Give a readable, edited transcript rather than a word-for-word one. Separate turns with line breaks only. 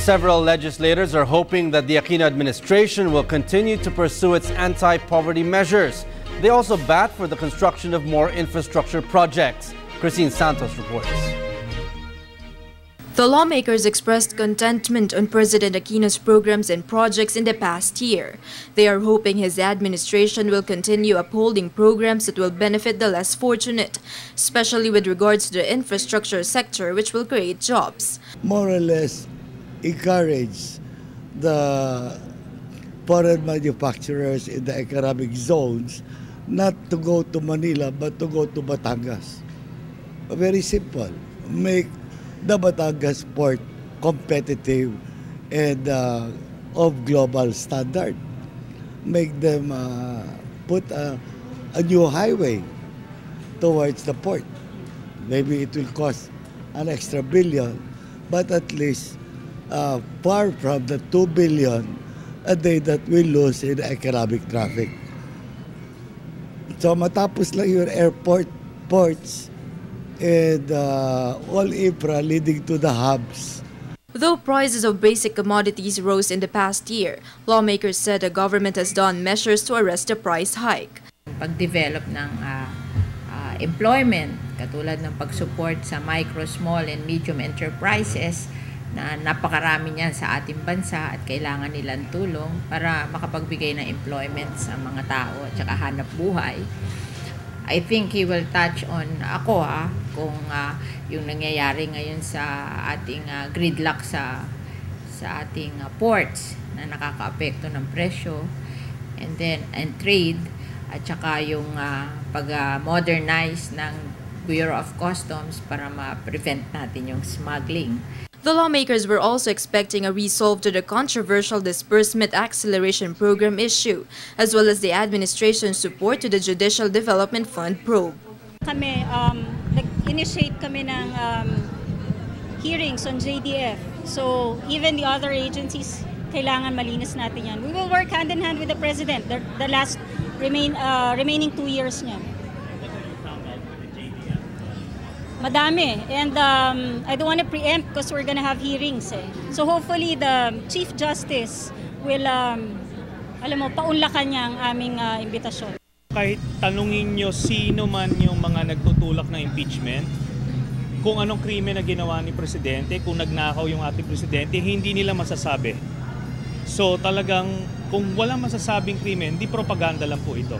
Several legislators are hoping that the Aquino administration will continue to pursue its anti-poverty measures. They also bat for the construction of more infrastructure projects. Christine Santos reports.
The lawmakers expressed contentment on President Aquino's programs and projects in the past year. They are hoping his administration will continue upholding programs that will benefit the less fortunate, especially with regards to the infrastructure sector, which will create jobs.
More or less encourage the foreign manufacturers in the economic zones not to go to Manila but to go to Batangas. Very simple. Make the Batangas port competitive and of global standard. Make them put a new highway towards the port. Maybe it will cost an extra billion, but at least far from the 2 billion a day that we lose in economic traffic. So matapos lang yung airport, ports, and all infra leading to the hubs.
Though prices of basic commodities rose in the past year, lawmakers said the government has done measures to arrest the price hike.
Pag-develop ng employment, katulad ng pag-support sa micro, small, and medium enterprises na napakarami niyan sa ating bansa at kailangan nilang tulong para makapagbigay ng employment sa mga tao at saka hanap buhay. I think he will touch on kung yung nangyayari ngayon sa ating gridlock sa ating ports na nakakaapekto ng presyo and trade at saka yung pag-modernize ng Bureau of Customs para ma-prevent natin yung smuggling.
The lawmakers were also expecting a resolve to the controversial Disbursement Acceleration Program issue, as well as the administration's support to the Judicial Development Fund probe.
Kami, nag-initiate kami ng hearings on JDF. So even the other agencies, kailangan malinis natin yan. We will work hand in hand with the President, the last remaining 2 years niya. Madami. And I don't want to preempt because we're going to have hearings. So hopefully the Chief Justice will, paunlakan niya ang aming imbitasyon.
Kahit tanungin nyo sino man yung mga nagtutulak na impeachment, kung anong krimen na ginawa ni Presidente, kung nagnakaw yung ating Presidente, hindi nila masasabi. So talagang kung walang masasabing krimen, di propaganda lang po ito.